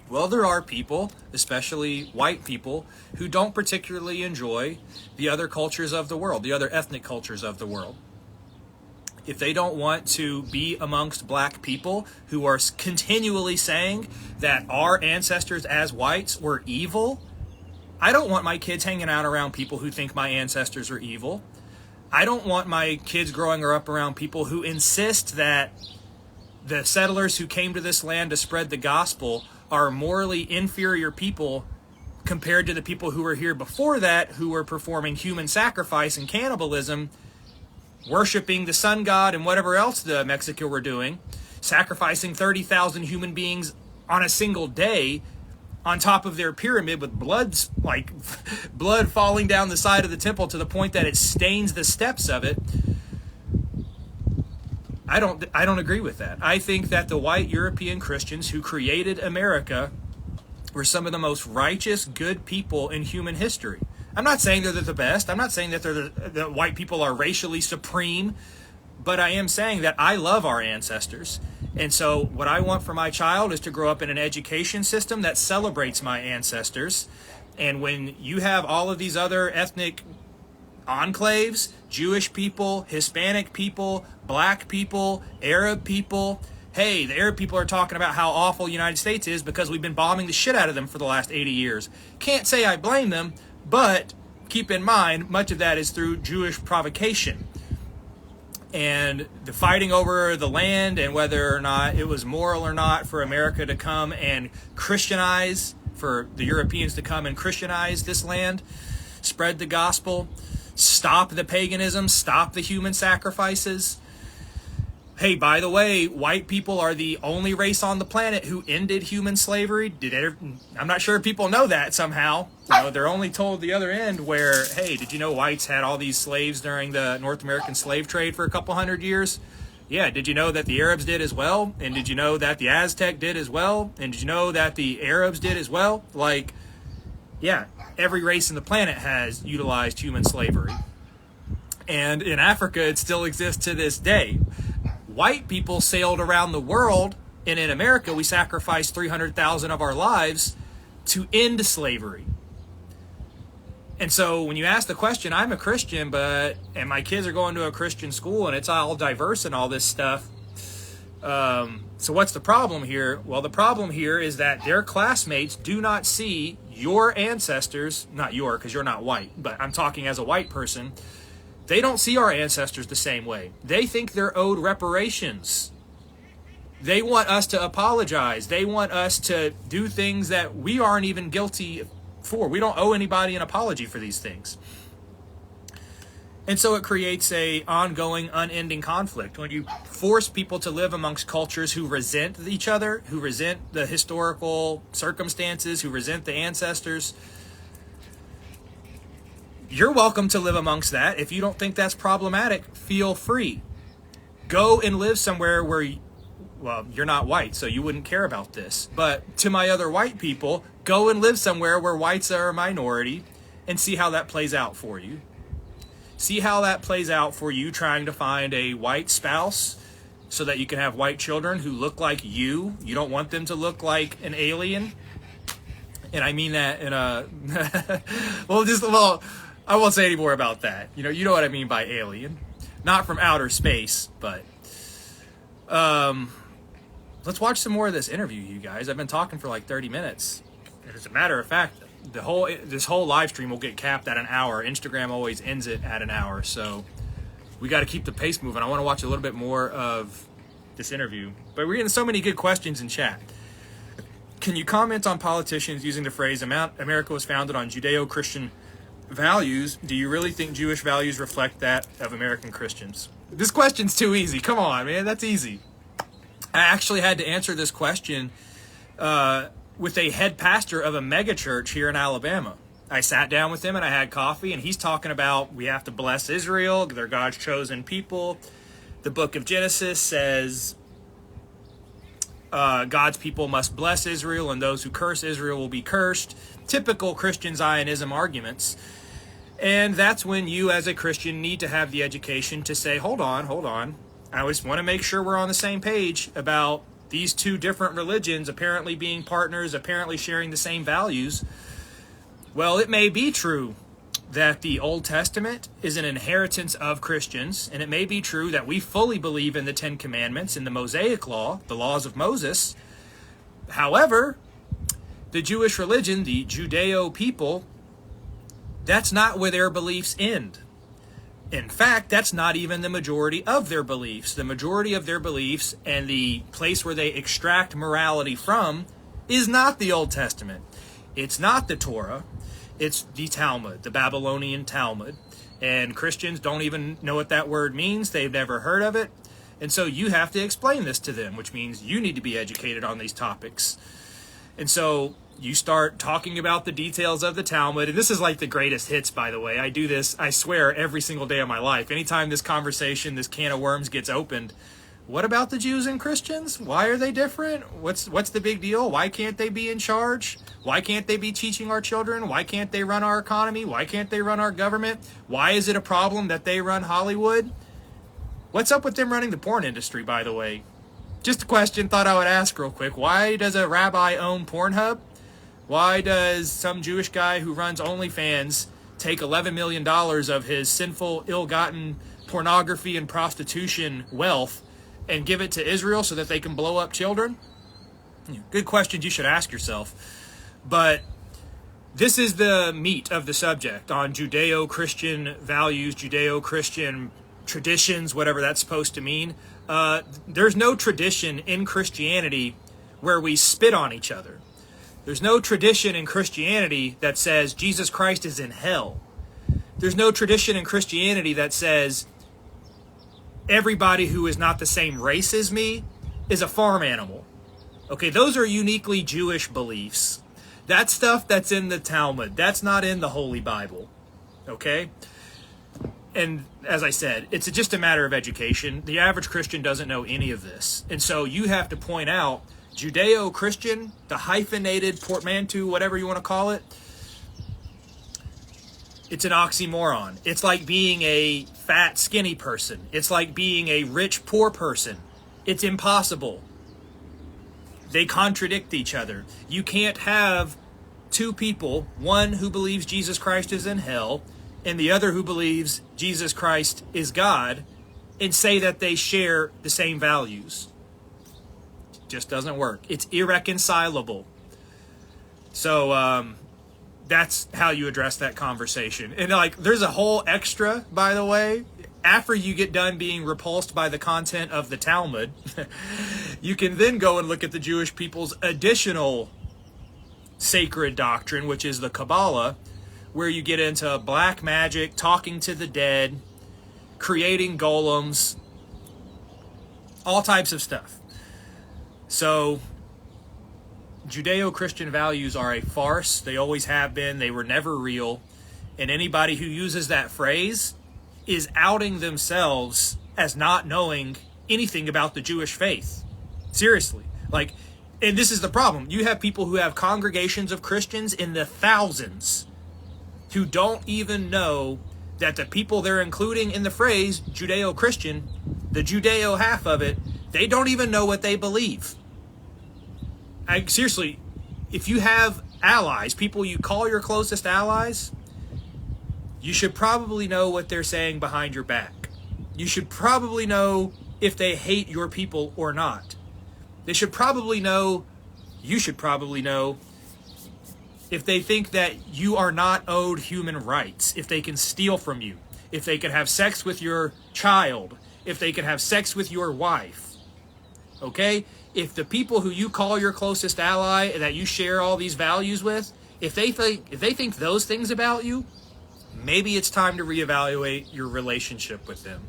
Well, there are people, especially white people, who don't particularly enjoy the other cultures of the world, the other ethnic cultures of the world. If they don't want to be amongst black people who are continually saying that our ancestors as whites were evil, I don't want my kids hanging out around people who think my ancestors are evil. I don't want my kids growing up around people who insist that the settlers who came to this land to spread the gospel are morally inferior people compared to the people who were here before that, who were performing human sacrifice and cannibalism, worshiping the sun god and whatever else the Mexico were doing, sacrificing 30,000 human beings on a single day on top of their pyramid with blood falling down the side of the temple to the point that it stains the steps of it. I don't agree with that. I think that the white European Christians who created America were some of the most righteous, good people in human history. I'm not saying they're the best. I'm not saying that that white people are racially supreme, but I am saying that I love our ancestors. And so what I want for my child is to grow up in an education system that celebrates my ancestors. And when you have all of these other ethnic enclaves, Jewish people, Hispanic people, black people, Arab people. Hey, the Arab people are talking about how awful the United States is because we've been bombing the shit out of them for the last 80 years. Can't say I blame them, but keep in mind, much of that is through Jewish provocation. And the fighting over the land and whether or not it was moral or not for America to come and Christianize, for the Europeans to come and Christianize this land, spread the gospel, stop the paganism, stop the human sacrifices. Hey, by the way, white people are the only race on the planet who ended human slavery. I'm not sure if people know that somehow. They're only told the other end where, hey, did you know whites had all these slaves during the North American slave trade for a couple hundred years? Yeah, did you know that the Arabs did as well? And did you know that the Aztec did as well? And did you know that the Arabs did as well? Yeah, every race in the planet has utilized human slavery. And in Africa, it still exists to this day. White people sailed around the world, and in America, we sacrificed 300,000 of our lives to end slavery. And so when you ask the question, I'm a Christian, and my kids are going to a Christian school, and it's all diverse and all this stuff. So what's the problem here? Well, the problem here is that their classmates do not see your ancestors, not your, because you're not white, but I'm talking as a white person. They don't see our ancestors the same way. They think they're owed reparations. They want us to apologize. They want us to do things that we aren't even guilty for. We don't owe anybody an apology for these things. And so it creates a ongoing, unending conflict. When you force people to live amongst cultures who resent each other, who resent the historical circumstances, who resent the ancestors, you're welcome to live amongst that. If you don't think that's problematic, feel free. Go and live somewhere where, you're not white, so you wouldn't care about this. But to my other white people, go and live somewhere where whites are a minority and see how that plays out for you. See how that plays out for you trying to find a white spouse so that you can have white children who look like you. You don't want them to look like an alien. And I mean that in a... I won't say any more about that. You know what I mean by alien. Not from outer space, but... let's watch some more of this interview, you guys. I've been talking for like 30 minutes. And as a matter of fact, this whole live stream will get capped at an hour. Instagram always ends it at an hour, so we got to keep the pace moving. I want to watch a little bit more of this interview. But we're getting so many good questions in chat. Can you comment on politicians using the phrase America was founded on Judeo-Christian values, do you really think Jewish values reflect that of American Christians? This question's too easy. Come on, man. That's easy. I actually had to answer this question with a head pastor of a megachurch here in Alabama. I sat down with him and I had coffee, and he's talking about we have to bless Israel. They're God's chosen people. The book of Genesis says God's people must bless Israel, and those who curse Israel will be cursed. Typical Christian Zionism arguments. And that's when you as a Christian need to have the education to say, hold on. I just want to make sure we're on the same page about these two different religions apparently being partners, apparently sharing the same values. Well, it may be true that the Old Testament is an inheritance of Christians, and it may be true that we fully believe in the Ten Commandments, in the Mosaic Law, the laws of Moses. However, the Jewish religion, the Judeo people, that's not where their beliefs end. In fact, that's not even the majority of their beliefs. The majority of their beliefs and the place where they extract morality from is not the Old Testament. It's not the Torah. It's the Talmud, the Babylonian Talmud. And Christians don't even know what that word means. They've never heard of it. And so you have to explain this to them, which means you need to be educated on these topics. And so you start talking about the details of the Talmud. And this is like the greatest hits, by the way. I do this, I swear, every single day of my life. Anytime this conversation, this can of worms gets opened, what about the Jews and Christians? Why are they different? What's the big deal? Why can't they be in charge? Why can't they be teaching our children? Why can't they run our economy? Why can't they run our government? Why is it a problem that they run Hollywood? What's up with them running the porn industry, by the way? Just a question, thought I would ask real quick. Why does a rabbi own Pornhub? Why does some Jewish guy who runs OnlyFans take $11 million of his sinful, ill-gotten pornography and prostitution wealth and give it to Israel so that they can blow up children? Good questions you should ask yourself. But this is the meat of the subject on Judeo-Christian values, Judeo-Christian traditions, whatever that's supposed to mean. There's no tradition in Christianity where we spit on each other. There's no tradition in Christianity that says Jesus Christ is in hell. There's no tradition in Christianity that says everybody who is not the same race as me is a farm animal. Okay, those are uniquely Jewish beliefs. That's stuff that's in the Talmud. That's not in the Holy Bible. Okay? And as I said, it's just a matter of education. The average Christian doesn't know any of this. And so you have to point out Judeo-Christian, the hyphenated portmanteau, whatever you want to call it, it's an oxymoron. It's like being a fat, skinny person. It's like being a rich, poor person. It's impossible. They contradict each other. You can't have two people, one who believes Jesus Christ is in hell and the other who believes Jesus Christ is God, and say that they share the same values. It just doesn't work. It's irreconcilable. So that's how you address that conversation. And like, there's a whole extra, by the way, after you get done being repulsed by the content of the Talmud, you can then go and look at the Jewish people's additional sacred doctrine, which is the Kabbalah, where you get into black magic, talking to the dead, creating golems, all types of stuff. So Judeo-Christian values are a farce. They always have been. They were never real. And anybody who uses that phrase is outing themselves as not knowing anything about the Jewish faith. Seriously. Like, and this is the problem. You have people who have congregations of Christians in the thousands who don't even know that the people they're including in the phrase Judeo-Christian, the Judeo half of it, they don't even know what they believe. Seriously, if you have allies, people you call your closest allies, you should probably know what they're saying behind your back. You should probably know if they hate your people or not. They should probably know, you should probably know, if they think that you are not owed human rights, if they can steal from you, if they can have sex with your child, if they can have sex with your wife. Okay? If the people who you call your closest ally, that you share all these values with, if they think those things about you, maybe it's time to reevaluate your relationship with them.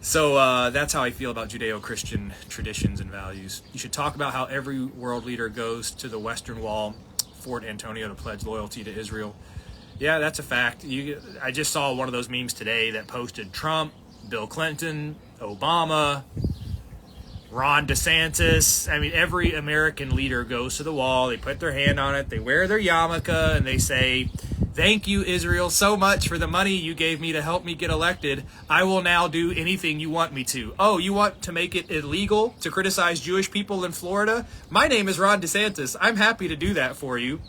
So that's how I feel about Judeo-Christian traditions and values. You should talk about how every world leader goes to the Western Wall, Fort Antonio, to pledge loyalty to Israel. Yeah, that's a fact. I just saw one of those memes today that posted Trump, Bill Clinton, Obama, Ron DeSantis. I mean, every American leader goes to the wall. They put their hand on it. They wear their yarmulke and they say, "Thank you, Israel, so much for the money you gave me to help me get elected. I will now do anything you want me to." Oh, you want to make it illegal to criticize Jewish people in Florida? My name is Ron DeSantis. I'm happy to do that for you.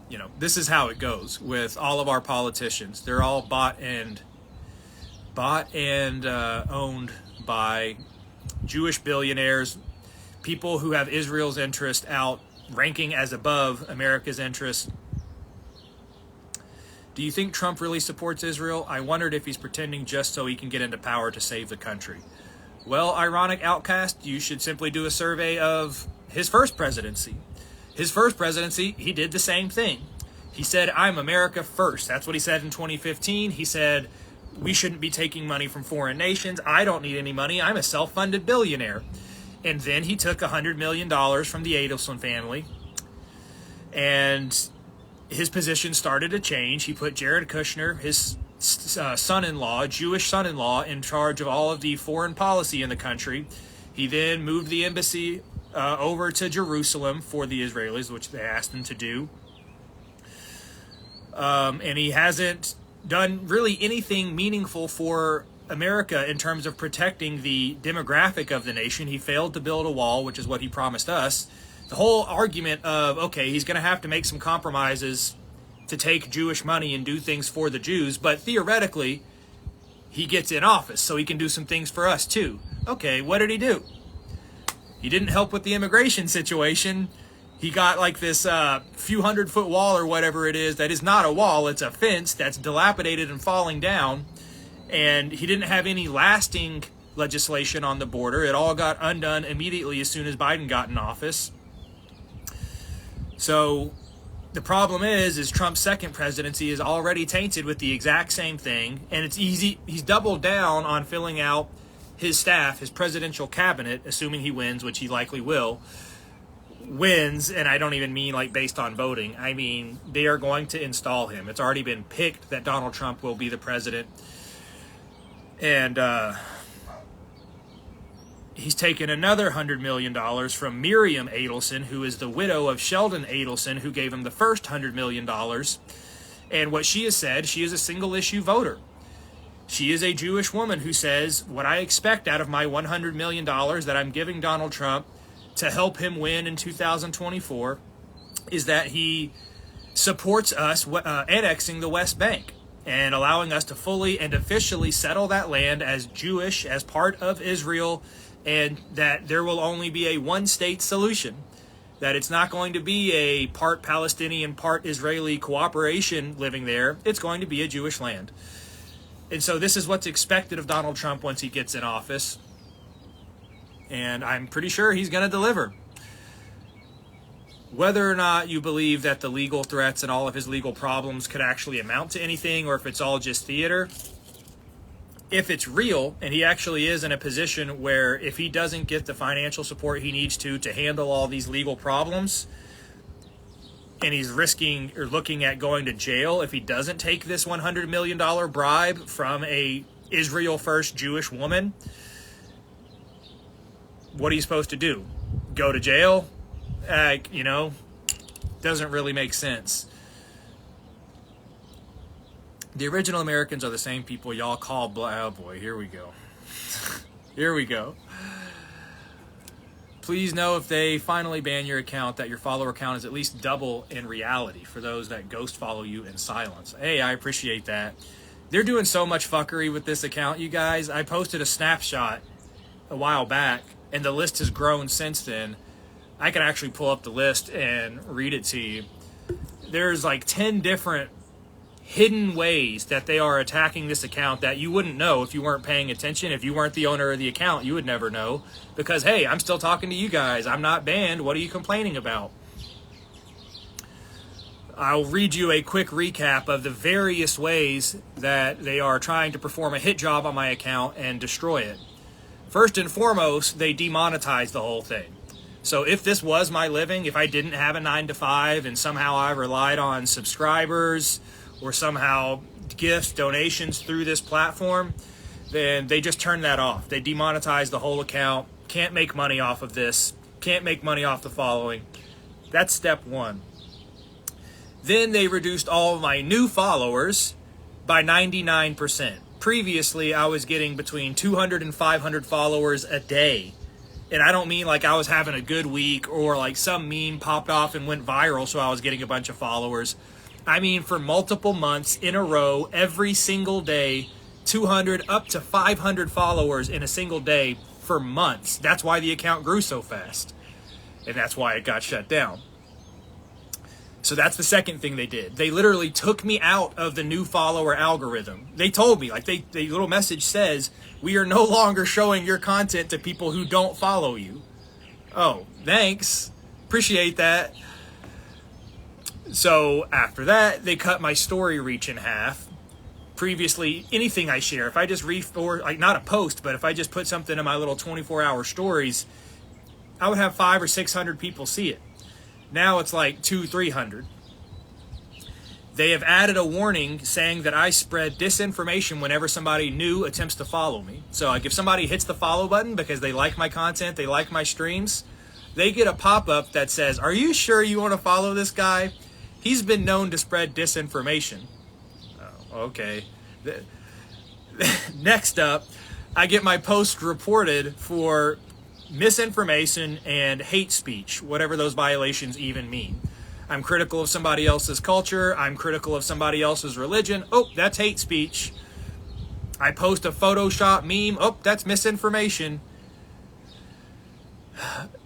You know, this is how it goes with all of our politicians. They're all bought and owned by Jewish billionaires, people who have Israel's interest ranking as above America's interest. Do you think Trump really supports Israel? I wondered if he's pretending just so he can get into power to save the country. Well, ironic outcast, you should simply do a survey of his first presidency. His first presidency, he did the same thing. He said, "I'm America first." That's what he said in 2015. He said, "We shouldn't be taking money from foreign nations. I don't need any money. I'm a self-funded billionaire." And then he took $100 million from the Adelson family, and his position started to change. He put Jared Kushner, his son-in-law, Jewish son-in-law, in charge of all of the foreign policy in the country. He then moved the embassy over to Jerusalem for the Israelis, which they asked him to do. And he hasn't done really anything meaningful for America in terms of protecting the demographic of the nation. He failed to build a wall, which is what he promised us. The whole argument of, okay, he's going to have to make some compromises to take Jewish money and do things for the Jews, but theoretically, he gets in office, so he can do some things for us too. Okay, what did he do? He didn't help with the immigration situation. He got like this few 100-foot wall or whatever it is that is not a wall, it's a fence that's dilapidated and falling down. And he didn't have any lasting legislation on the border. It all got undone immediately as soon as Biden got in office. So the problem is Trump's second presidency is already tainted with the exact same thing. And it's easy. He's doubled down on filling out his staff, his presidential cabinet, assuming he wins, which he likely will. Wins, and I don't even mean like based on voting. I mean, they are going to install him. It's already been picked that Donald Trump will be the president. And he's taken another $100 million from Miriam Adelson, who is the widow of Sheldon Adelson, who gave him the first $100 million. And what she has said, she is a single-issue voter. She is a Jewish woman who says, what I expect out of my $100 million that I'm giving Donald Trump to help him win in 2024 is that he supports us annexing the West Bank and allowing us to fully and officially settle that land as Jewish, as part of Israel, and that there will only be a one-state solution, that it's not going to be a part Palestinian, part Israeli cooperation living there. It's going to be a Jewish land. And so this is what's expected of Donald Trump once he gets in office. And I'm pretty sure he's going to deliver. Whether or not you believe that the legal threats and all of his legal problems could actually amount to anything, or if it's all just theater, if it's real and he actually is in a position where if he doesn't get the financial support he needs to handle all these legal problems, and he's risking or looking at going to jail if he doesn't take this $100 million bribe from a Israel first Jewish woman, what are you supposed to do? Go to jail? Doesn't really make sense. The original Americans are the same people y'all call oh boy, here we go. Here we go. Please know if they finally ban your account that your follower count is at least double in reality for those that ghost follow you in silence. Hey, I appreciate that. They're doing so much fuckery with this account, you guys. I posted a snapshot a while back, and the list has grown since then. I can actually pull up the list and read it to you. There's like 10 different hidden ways that they are attacking this account that you wouldn't know if you weren't paying attention. If you weren't the owner of the account, you would never know. Because, hey, I'm still talking to you guys. I'm not banned. What are you complaining about? I'll read you a quick recap of the various ways that they are trying to perform a hit job on my account and destroy it. First and foremost, they demonetize the whole thing. So if this was my living, if I didn't have a 9-to-5 and somehow I relied on subscribers or somehow gifts, donations through this platform, then they just turn that off. They demonetize the whole account. Can't make money off of this. Can't make money off the following. That's step one. Then they reduced all of my new followers by 99%. Previously, I was getting between 200 and 500 followers a day. And I don't mean like I was having a good week or like some meme popped off and went viral so I was getting a bunch of followers. I mean for multiple months in a row, every single day, 200 up to 500 followers in a single day for months. That's why the account grew so fast. And that's why it got shut down. So that's the second thing they did. They literally took me out of the new follower algorithm. They told me, like the little message says, we are no longer showing your content to people who don't follow you. Oh, thanks. Appreciate that. So after that, they cut my story reach in half. Previously, anything I share, if I just or like not a post, but if I just put something in my little 24-hour stories, I would have 500 or 600 people see it. Now it's like 200-300. They have added a warning saying that I spread disinformation whenever somebody new attempts to follow me. So like if somebody hits the follow button because they like my content, they like my streams, they get a pop-up that says, are you sure you want to follow this guy? He's been known to spread disinformation. Oh, okay. Next up, I get my post reported for misinformation and hate speech, whatever those violations even mean. I'm critical of somebody else's culture. I'm critical of somebody else's religion. Oh, that's hate speech. I post a Photoshop meme. Oh, that's misinformation.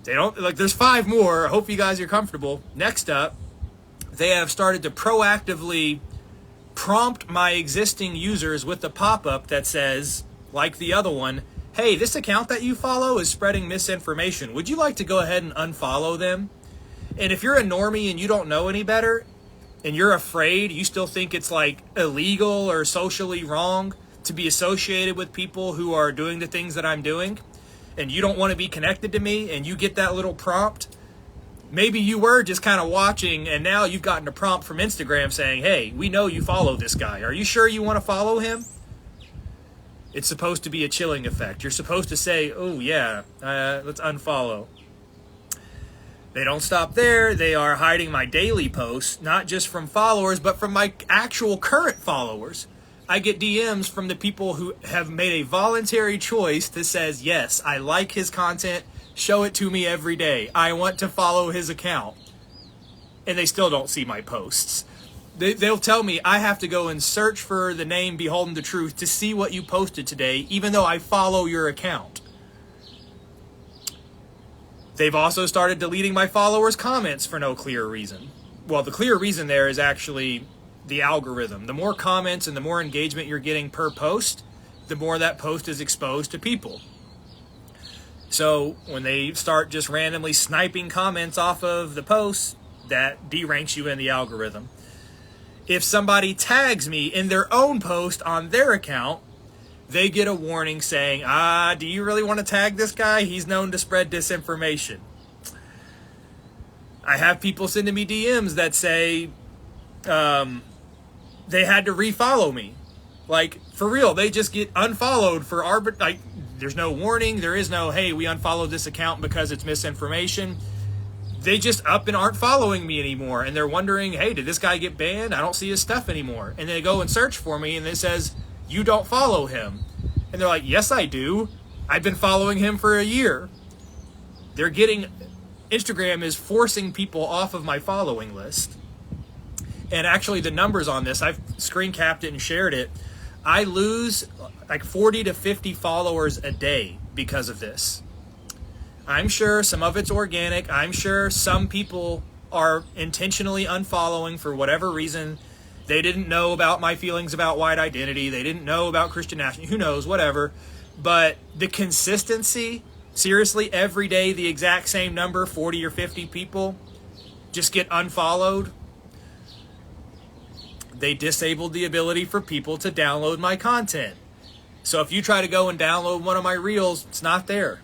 They don't, like, there's 5 more. I hope you guys are comfortable. Next up, they have started to proactively prompt my existing users with the pop-up that says, like the other one, hey, this account that you follow is spreading misinformation. Would you like to go ahead and unfollow them? And if you're a normie and you don't know any better, and you're afraid, you still think it's like illegal or socially wrong to be associated with people who are doing the things that I'm doing, and you don't want to be connected to me, and you get that little prompt, maybe you were just kind of watching, and now you've gotten a prompt from Instagram saying, hey, we know you follow this guy. Are you sure you want to follow him? It's supposed to be a chilling effect. You're supposed to say, oh yeah, let's unfollow. They don't stop there. They are hiding my daily posts, not just from followers, but from my actual current followers. I get DMs from the people who have made a voluntary choice that says, yes, I like his content. Show it to me every day. I want to follow his account. And they still don't see my posts. They'll tell me I have to go and search for the name Beholden the Truth to see what you posted today, even though I follow your account. They've also started deleting my followers' comments for no clear reason. Well, the clear reason there is actually the algorithm. The more comments and the more engagement you're getting per post, the more that post is exposed to people. So when they start just randomly sniping comments off of the posts, that deranks you in the algorithm. If somebody tags me in their own post on their account, they get a warning saying, do you really want to tag this guy? He's known to spread disinformation. I have people sending me DMs that say they had to refollow me. Like, for real, they just get unfollowed for like, there's no warning. There is no, hey, we unfollowed this account because it's misinformation. They just up and aren't following me anymore. And they're wondering, hey, did this guy get banned? I don't see his stuff anymore. And they go and search for me and it says, you don't follow him. And they're like, yes, I do. I've been following him for a year. Instagram is forcing people off of my following list. And actually the numbers on this, I've screen capped it and shared it. I lose like 40 to 50 followers a day because of this. I'm sure some of it's organic. I'm sure some people are intentionally unfollowing for whatever reason. They didn't know about my feelings about white identity. They didn't know about Christian nationalism. Who knows, whatever. But the consistency, seriously, every day the exact same number, 40 or 50 people, just get unfollowed. they disabled the ability for people to download my content. So if you try to go and download one of my reels, it's not there.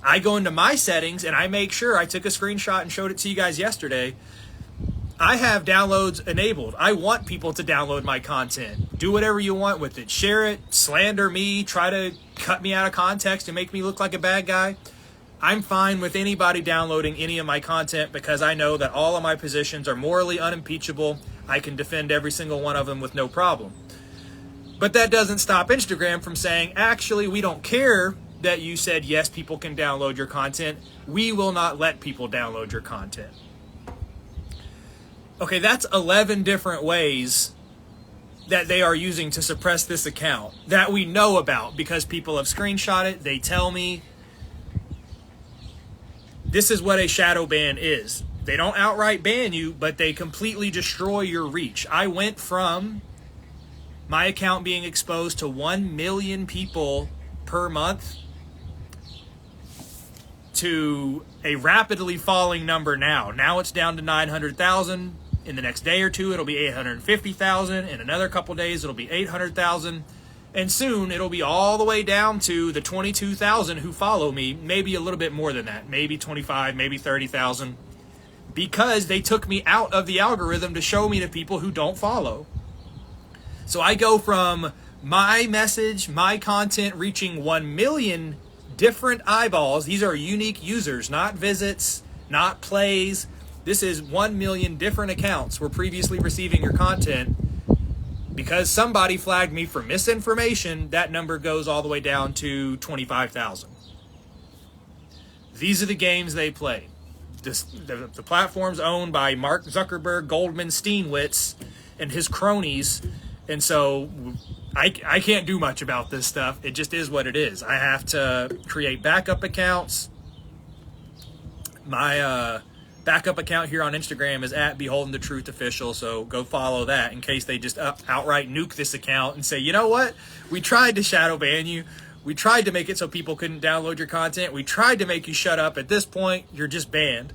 I go into my settings and I make sure, I took a screenshot and showed it to you guys yesterday. I have downloads enabled. I want people to download my content. Do whatever you want with it. Share it, slander me, try to cut me out of context and make me look like a bad guy. I'm fine with anybody downloading any of my content because I know that all of my positions are morally unimpeachable. I can defend every single one of them with no problem. But that doesn't stop Instagram from saying, actually, we don't care that you said, yes, people can download your content. We will not let people download your content. Okay, that's 11 different ways that they are using to suppress this account that we know about because people have screenshot it. They tell me this is what a shadow ban is. They don't outright ban you, but they completely destroy your reach. I went from my account being exposed to 1 million people per month to a rapidly falling number now. Now it's down to 900,000. In the next day or two, it'll be 850,000. In another couple days, it'll be 800,000. And soon, it'll be all the way down to the 22,000 who follow me. Maybe a little bit more than that. Maybe 25, maybe 30,000. Because they took me out of the algorithm to show me to people who don't follow. So I go from my message, my content reaching 1 million different eyeballs. These are unique users, not visits, not plays. This is 1 million different accounts were previously receiving your content. Because somebody flagged me for misinformation, that number goes all the way down to 25,000. These are the games they play. The platform's owned by Mark Zuckerberg, Goldman Steinwitz, and his cronies. And so I can't do much about this stuff. It just is what it is. I have to create backup accounts. My backup account here on Instagram is @BeholdingTheTruthOfficial, so go follow that in case they just outright nuke this account and say, you know what? We tried to shadow ban you. We tried to make it so people couldn't download your content. We tried to make you shut up. At this point, you're just banned.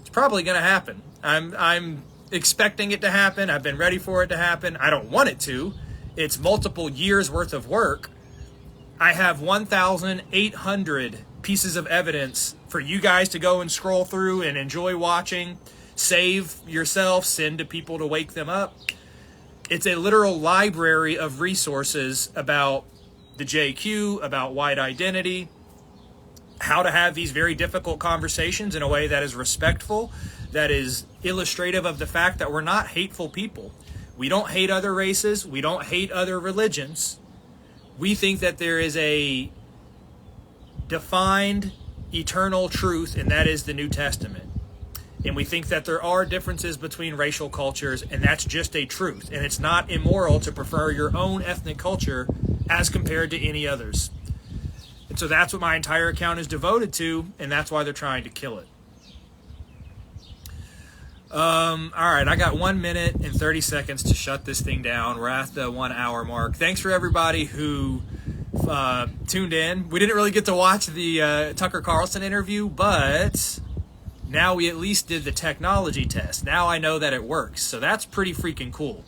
It's probably going to happen. I'm expecting it to happen. I've been ready for it to happen. I don't want it to. It's multiple years worth of work. I have 1,800 pieces of evidence for you guys to go and scroll through and enjoy watching, save yourself, send to people to wake them up. It's a literal library of resources about the JQ, about white identity, how to have these very difficult conversations in a way that is respectful, that is illustrative of the fact that we're not hateful people. We don't hate other races. We don't hate other religions. We think that there is a defined eternal truth, and that is the New Testament. And we think that there are differences between racial cultures, and that's just a truth. And it's not immoral to prefer your own ethnic culture as compared to any others. And so that's what my entire account is devoted to, and that's why they're trying to kill it. All right, I got 1 minute and 30 seconds to shut this thing down. We're at the 1 hour mark. Thanks for everybody who tuned in. We didn't really get to watch the Tucker Carlson interview, but now we at least did the technology test. Now I know that it works, so that's pretty freaking cool.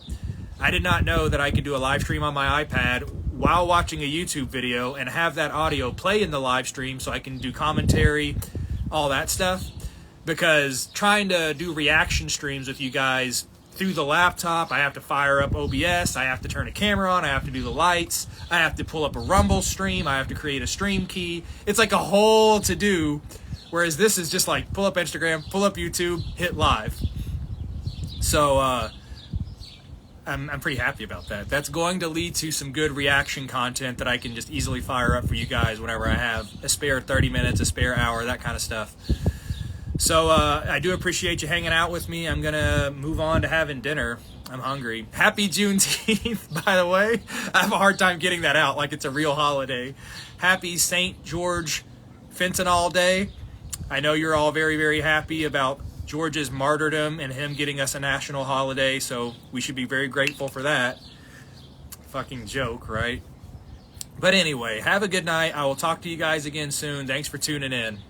I did not know that I could do a live stream on my iPad while watching a YouTube video and have that audio play in the live stream so I can do commentary, all that stuff. Because trying to do reaction streams with you guys through the laptop, I have to fire up OBS, I have to turn a camera on, I have to do the lights, I have to pull up a Rumble stream, I have to create a stream key. It's like a whole to-do, whereas this is just like pull up Instagram, pull up YouTube, hit live. So I'm pretty happy about that. That's going to lead to some good reaction content that I can just easily fire up for you guys whenever I have a spare 30 minutes, a spare hour, that kind of stuff. So I do appreciate you hanging out with me. I'm going to move on to having dinner. I'm hungry. Happy Juneteenth, by the way. I have a hard time getting that out like it's a real holiday. Happy Saint Fentanyl Day. I know you're all very, very happy about George's martyrdom and him getting us a national holiday, so we should be very grateful for that. Fucking joke, right? But anyway, have a good night. I will talk to you guys again soon. Thanks for tuning in.